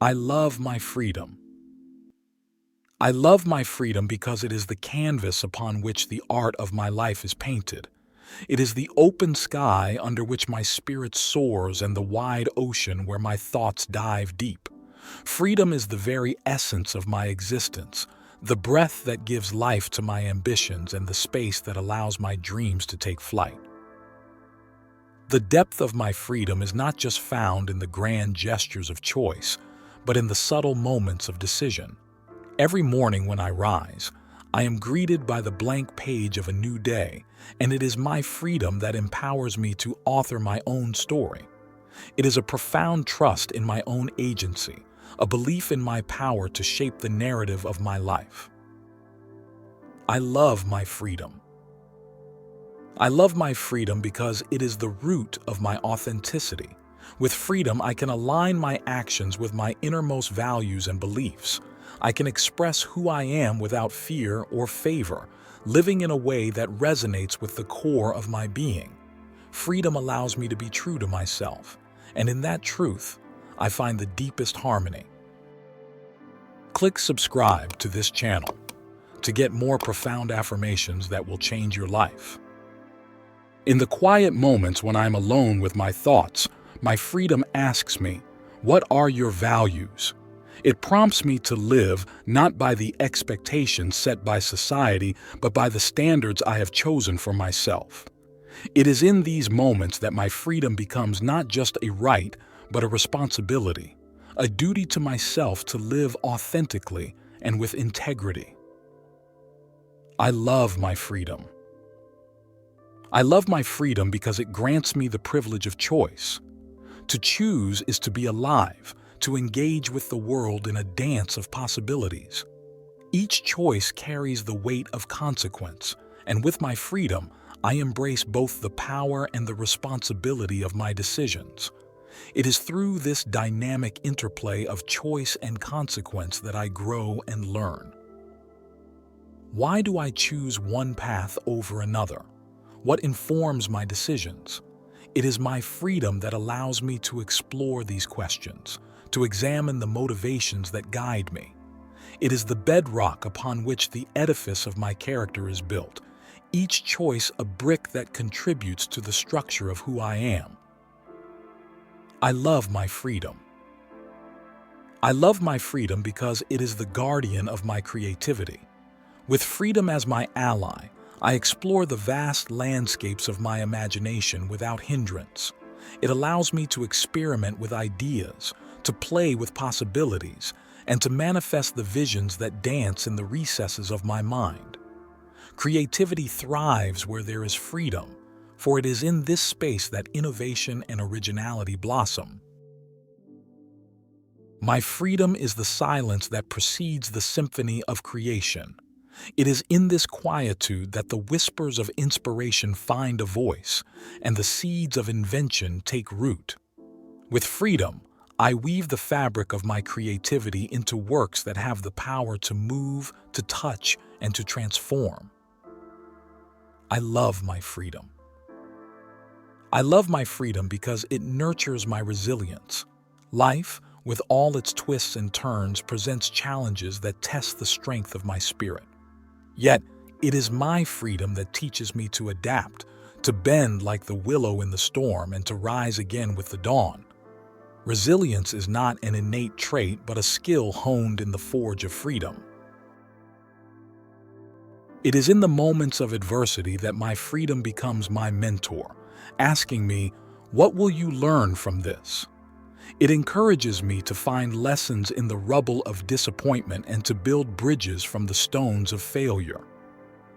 I love my freedom. I love my freedom because it is the canvas upon which the art of my life is painted. It is the open sky under which my spirit soars and the wide ocean where my thoughts dive deep. Freedom is the very essence of my existence, the breath that gives life to my ambitions and the space that allows my dreams to take flight. The depth of my freedom is not just found in the grand gestures of choice, but in the subtle moments of decision. Every morning when I rise, I am greeted by the blank page of a new day, and it is my freedom that empowers me to author my own story. It is a profound trust in my own agency, a belief in my power to shape the narrative of my life. I love my freedom. I love my freedom because it is the root of my authenticity. With freedom, I can align my actions with my innermost values and beliefs. I can express who I am without fear or favor, living in a way that resonates with the core of my being. Freedom allows me to be true to myself, and in that truth, I find the deepest harmony. Click subscribe to this channel to get more profound affirmations that will change your life. In the quiet moments when I'm alone with my thoughts, my freedom asks me, "What are your values?" It prompts me to live not by the expectations set by society, but by the standards I have chosen for myself. It is in these moments that my freedom becomes not just a right, but a responsibility, a duty to myself to live authentically and with integrity. I love my freedom. I love my freedom because it grants me the privilege of choice. To choose is to be alive, to engage with the world in a dance of possibilities. Each choice carries the weight of consequence, and with my freedom, I embrace both the power and the responsibility of my decisions. It is through this dynamic interplay of choice and consequence that I grow and learn. Why do I choose one path over another? What informs my decisions? It is my freedom that allows me to explore these questions, to examine the motivations that guide me. It is the bedrock upon which the edifice of my character is built, each choice a brick that contributes to the structure of who I am. I love my freedom. I love my freedom because it is the guardian of my creativity. With freedom as my ally, I explore the vast landscapes of my imagination without hindrance. It allows me to experiment with ideas, to play with possibilities, and to manifest the visions that dance in the recesses of my mind. Creativity thrives where there is freedom, for it is in this space that innovation and originality blossom. My freedom is the silence that precedes the symphony of creation. It is in this quietude that the whispers of inspiration find a voice, and the seeds of invention take root. With freedom, I weave the fabric of my creativity into works that have the power to move, to touch, and to transform. I love my freedom. I love my freedom because it nurtures my resilience. Life, with all its twists and turns, presents challenges that test the strength of my spirit. Yet, it is my freedom that teaches me to adapt, to bend like the willow in the storm, and to rise again with the dawn. Resilience is not an innate trait, but a skill honed in the forge of freedom. It is in the moments of adversity that my freedom becomes my mentor, asking me, "What will you learn from this?" It encourages me to find lessons in the rubble of disappointment and to build bridges from the stones of failure.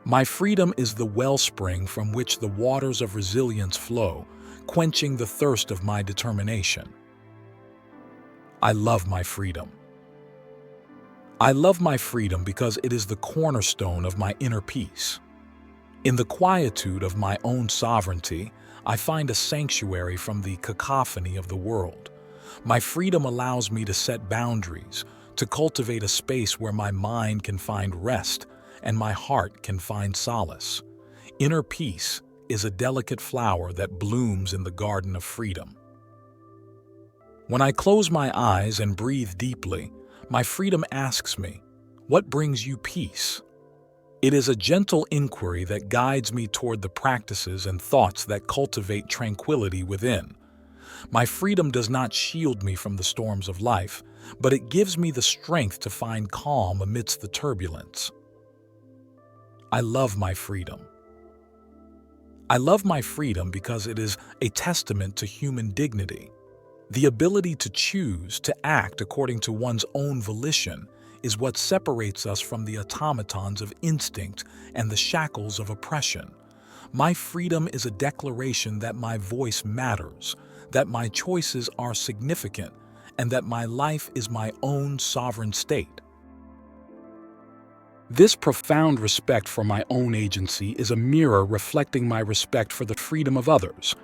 My freedom is the wellspring from which the waters of resilience flow, quenching the thirst of my determination. I love my freedom. I love my freedom because it is the cornerstone of my inner peace. In the quietude of my own sovereignty, I find a sanctuary from the cacophony of the world. My freedom allows me to set boundaries, to cultivate a space where my mind can find rest and my heart can find solace. Inner peace is a delicate flower that blooms in the garden of freedom. When I close my eyes and breathe deeply, my freedom asks me, "What brings you peace?" It is a gentle inquiry that guides me toward the practices and thoughts that cultivate tranquility within. My freedom does not shield me from the storms of life, but it gives me the strength to find calm amidst the turbulence. I love my freedom. I love my freedom because it is a testament to human dignity. The ability to choose to act according to one's own volition is what separates us from the automatons of instinct and the shackles of oppression. My freedom is a declaration that my voice matters, that my choices are significant, and that my life is my own sovereign state. This profound respect for my own agency is a mirror reflecting my respect for the freedom of others.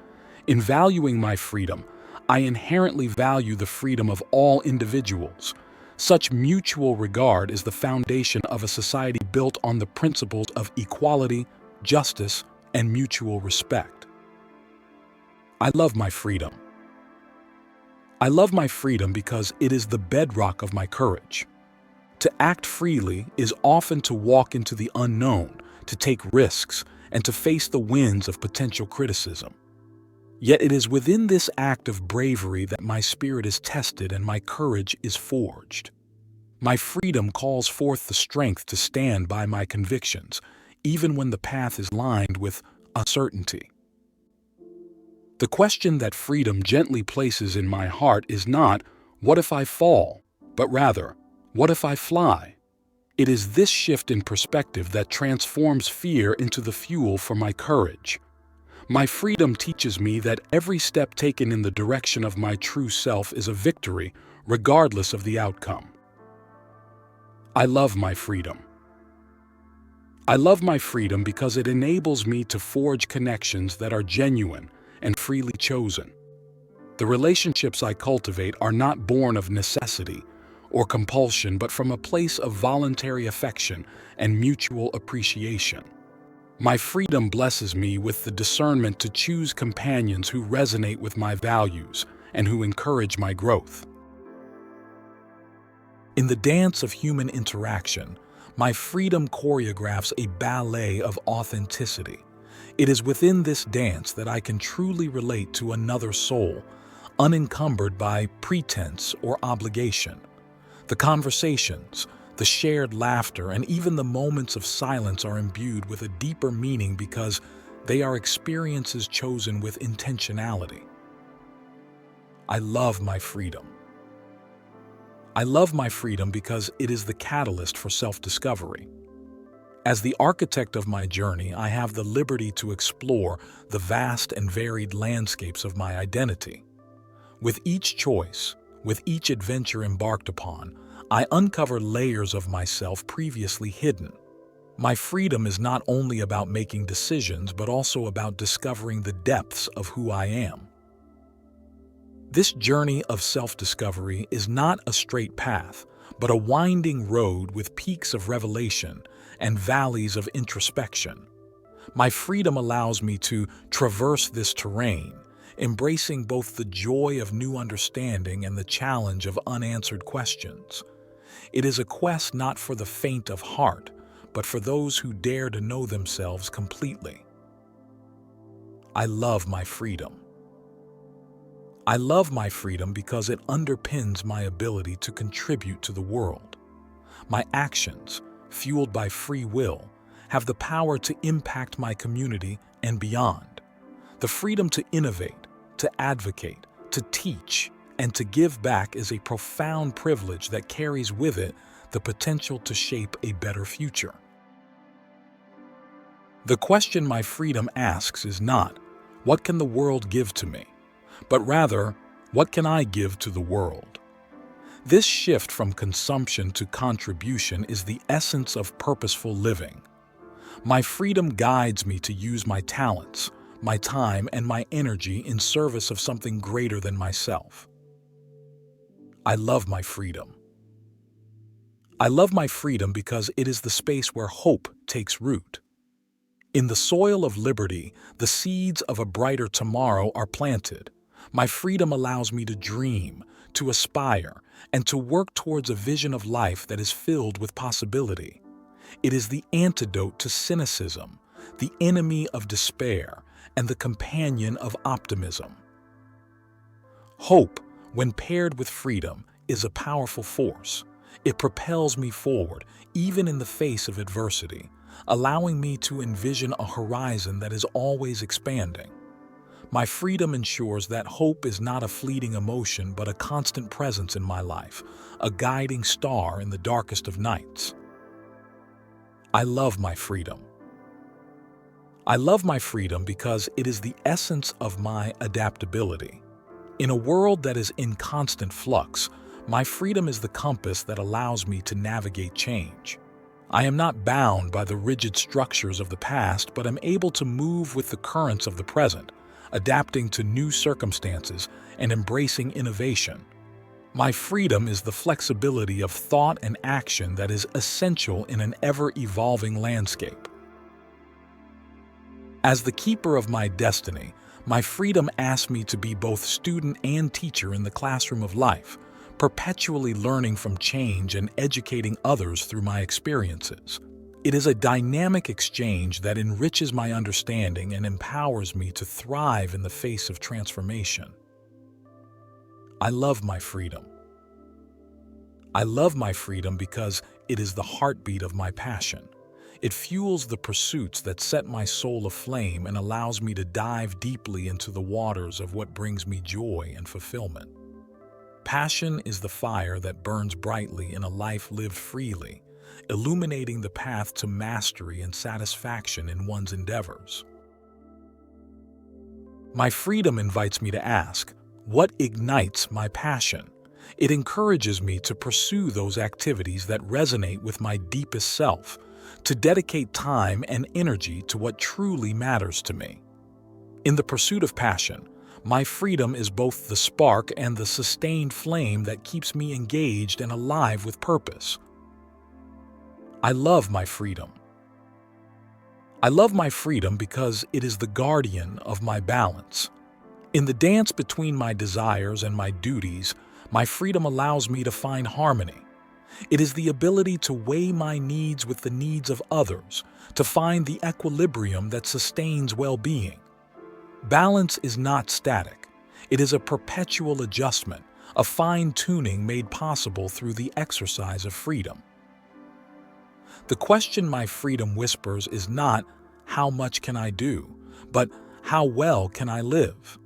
In valuing my freedom, I inherently value the freedom of all individuals. Such mutual regard is the foundation of a society built on the principles of equality, justice, and mutual respect. I love my freedom. I love my freedom because it is the bedrock of my courage. To act freely is often to walk into the unknown, to take risks, and to face the winds of potential criticism. Yet it is within this act of bravery that my spirit is tested and my courage is forged. My freedom calls forth the strength to stand by my convictions, even when the path is lined with uncertainty. The question that freedom gently places in my heart is not, "What if I fall?" but rather, "What if I fly?" It is this shift in perspective that transforms fear into the fuel for my courage. My freedom teaches me that every step taken in the direction of my true self is a victory, regardless of the outcome. I love my freedom. I love my freedom because it enables me to forge connections that are genuine and freely chosen. The relationships I cultivate are not born of necessity or compulsion, but from a place of voluntary affection and mutual appreciation. My freedom blesses me with the discernment to choose companions who resonate with my values and who encourage my growth. In the dance of human interaction, my freedom choreographs a ballet of authenticity. It is within this dance that I can truly relate to another soul, unencumbered by pretense or obligation. The conversations, the shared laughter, and even the moments of silence are imbued with a deeper meaning because they are experiences chosen with intentionality. I love my freedom. I love my freedom because it is the catalyst for self-discovery. As the architect of my journey, I have the liberty to explore the vast and varied landscapes of my identity. With each choice, with each adventure embarked upon, I uncover layers of myself previously hidden. My freedom is not only about making decisions, but also about discovering the depths of who I am. This journey of self-discovery is not a straight path, but a winding road with peaks of revelation and valleys of introspection. My freedom allows me to traverse this terrain, embracing both the joy of new understanding and the challenge of unanswered questions. It is a quest not for the faint of heart, but for those who dare to know themselves completely. I love my freedom. I love my freedom because it underpins my ability to contribute to the world. My actions, fueled by free will, have the power to impact my community and beyond. The freedom to innovate, to advocate, to teach, and to give back is a profound privilege that carries with it the potential to shape a better future. The question my freedom asks is not, "What can the world give to me?" but rather, "What can I give to the world?" This shift from consumption to contribution is the essence of purposeful living. My freedom guides me to use my talents, my time, and my energy in service of something greater than myself. I love my freedom. I love my freedom because it is the space where hope takes root. In the soil of liberty, the seeds of a brighter tomorrow are planted. My freedom allows me to dream, to aspire, and to work towards a vision of life that is filled with possibility. It is the antidote to cynicism, the enemy of despair, and the companion of optimism. Hope, when paired with freedom, is a powerful force. It propels me forward, even in the face of adversity, allowing me to envision a horizon that is always expanding. My freedom ensures that hope is not a fleeting emotion but a constant presence in my life, a guiding star in the darkest of nights. I love my freedom. I love my freedom because it is the essence of my adaptability. In a world that is in constant flux, my freedom is the compass that allows me to navigate change. I am not bound by the rigid structures of the past, but am able to move with the currents of the present, adapting to new circumstances and embracing innovation. My freedom is the flexibility of thought and action that is essential in an ever-evolving landscape. As the keeper of my destiny, my freedom asks me to be both student and teacher in the classroom of life, perpetually learning from change and educating others through my experiences. It is a dynamic exchange that enriches my understanding and empowers me to thrive in the face of transformation. I love my freedom. I love my freedom because it is the heartbeat of my passion. It fuels the pursuits that set my soul aflame and allows me to dive deeply into the waters of what brings me joy and fulfillment. Passion is the fire that burns brightly in a life lived freely, illuminating the path to mastery and satisfaction in one's endeavors. My freedom invites me to ask, what ignites my passion? It encourages me to pursue those activities that resonate with my deepest self, to dedicate time and energy to what truly matters to me. In the pursuit of passion, my freedom is both the spark and the sustained flame that keeps me engaged and alive with purpose. I love my freedom. I love my freedom because it is the guardian of my balance. In the dance between my desires and my duties, my freedom allows me to find harmony. It is the ability to weigh my needs with the needs of others, to find the equilibrium that sustains well-being. Balance is not static. It is a perpetual adjustment, a fine-tuning made possible through the exercise of freedom. The question my freedom whispers is not, how much can I do, but how well can I live?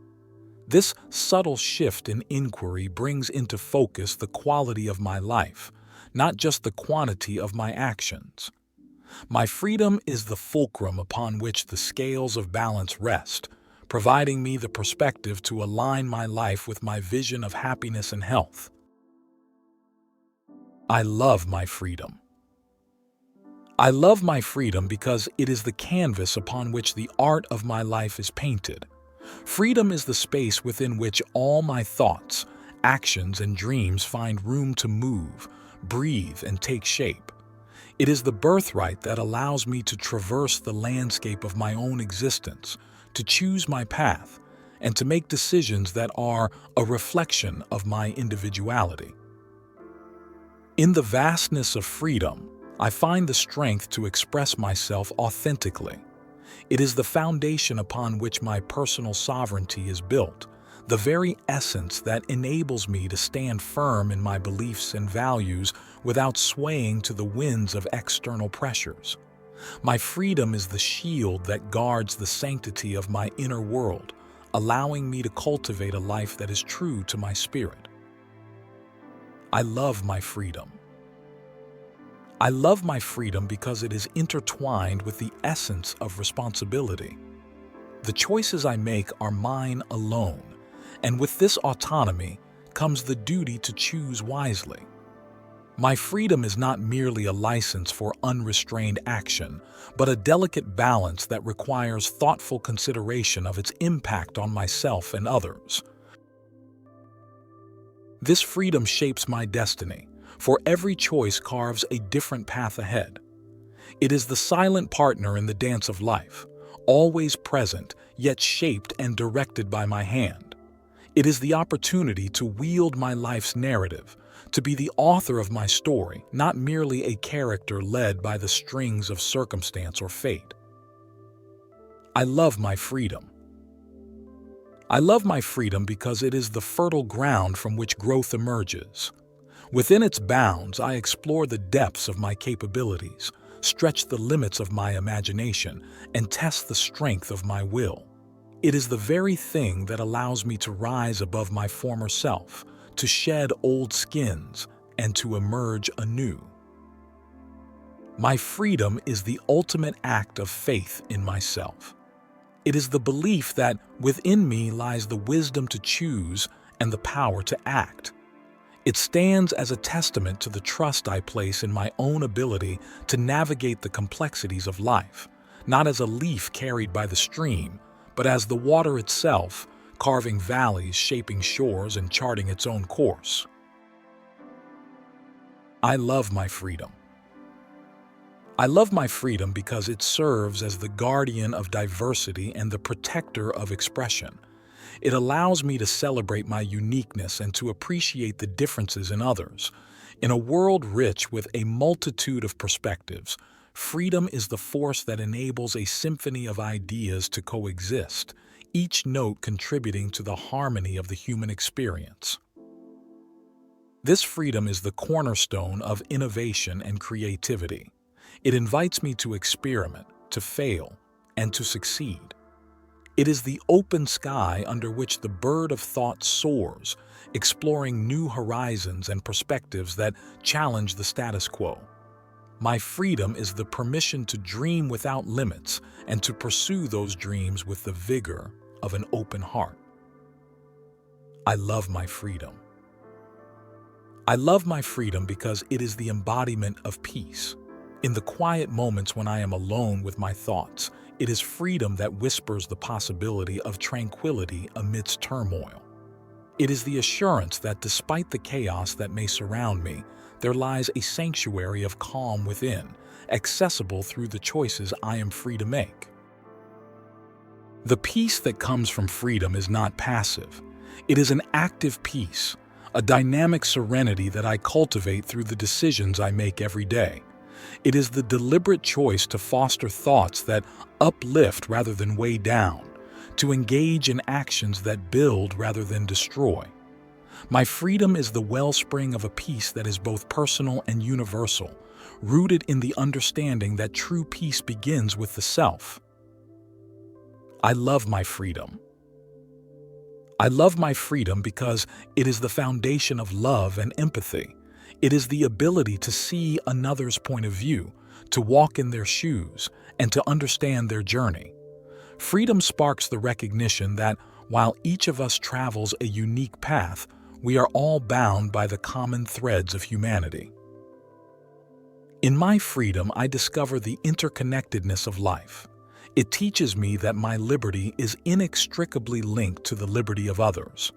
This subtle shift in inquiry brings into focus the quality of my life, not just the quantity of my actions. My freedom is the fulcrum upon which the scales of balance rest, providing me the perspective to align my life with my vision of happiness and health. I love my freedom. I love my freedom because it is the canvas upon which the art of my life is painted. Freedom is the space within which all my thoughts, actions, and dreams find room to move, breathe, and take shape. It is the birthright that allows me to traverse the landscape of my own existence, to choose my path, and to make decisions that are a reflection of my individuality. In the vastness of freedom, I find the strength to express myself authentically. It is the foundation upon which my personal sovereignty is built, the very essence that enables me to stand firm in my beliefs and values without swaying to the winds of external pressures. My freedom is the shield that guards the sanctity of my inner world, allowing me to cultivate a life that is true to my spirit. I love my freedom. I love my freedom because it is intertwined with the essence of responsibility. The choices I make are mine alone, and with this autonomy comes the duty to choose wisely. My freedom is not merely a license for unrestrained action, but a delicate balance that requires thoughtful consideration of its impact on myself and others. This freedom shapes my destiny, for every choice carves a different path ahead. It is the silent partner in the dance of life, always present, yet shaped and directed by my hand. It is the opportunity to wield my life's narrative, to be the author of my story, not merely a character led by the strings of circumstance or fate. I love my freedom. I love my freedom because it is the fertile ground from which growth emerges. Within its bounds, I explore the depths of my capabilities, stretch the limits of my imagination, and test the strength of my will. It is the very thing that allows me to rise above my former self, to shed old skins, and to emerge anew. My freedom is the ultimate act of faith in myself. It is the belief that within me lies the wisdom to choose and the power to act. It stands as a testament to the trust I place in my own ability to navigate the complexities of life, not as a leaf carried by the stream, but as the water itself, carving valleys, shaping shores, and charting its own course. I love my freedom. I love my freedom because it serves as the guardian of diversity and the protector of expression. It allows me to celebrate my uniqueness and to appreciate the differences in others. In a world rich with a multitude of perspectives, freedom is the force that enables a symphony of ideas to coexist, each note contributing to the harmony of the human experience. This freedom is the cornerstone of innovation and creativity. It invites me to experiment, to fail, and to succeed. It is the open sky under which the bird of thought soars, exploring new horizons and perspectives that challenge the status quo. My freedom is the permission to dream without limits and to pursue those dreams with the vigor of an open heart. I love my freedom. I love my freedom because it is the embodiment of peace. In the quiet moments when I am alone with my thoughts, it is freedom that whispers the possibility of tranquility amidst turmoil. It is the assurance that despite the chaos that may surround me, there lies a sanctuary of calm within, accessible through the choices I am free to make. The peace that comes from freedom is not passive. It is an active peace, a dynamic serenity that I cultivate through the decisions I make every day. It is the deliberate choice to foster thoughts that uplift rather than weigh down, to engage in actions that build rather than destroy. My freedom is the wellspring of a peace that is both personal and universal, rooted in the understanding that true peace begins with the self. I love my freedom. I love my freedom because it is the foundation of love and empathy. It is the ability to see another's point of view, to walk in their shoes, and to understand their journey. Freedom sparks the recognition that while each of us travels a unique path, we are all bound by the common threads of humanity. In my freedom, I discover the interconnectedness of life. It teaches me that my liberty is inextricably linked to the liberty of others.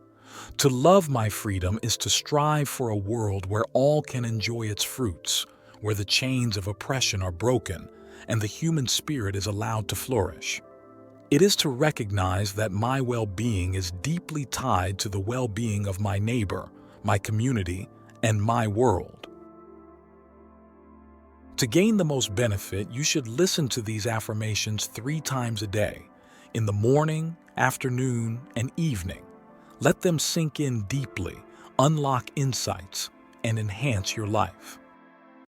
To love my freedom is to strive for a world where all can enjoy its fruits, where the chains of oppression are broken, and the human spirit is allowed to flourish. It is to recognize that my well-being is deeply tied to the well-being of my neighbor, my community, and my world. To gain the most benefit, you should listen to these affirmations 3 times a day, in the morning, afternoon, and evening. Let them sink in deeply, unlock insights, and enhance your life.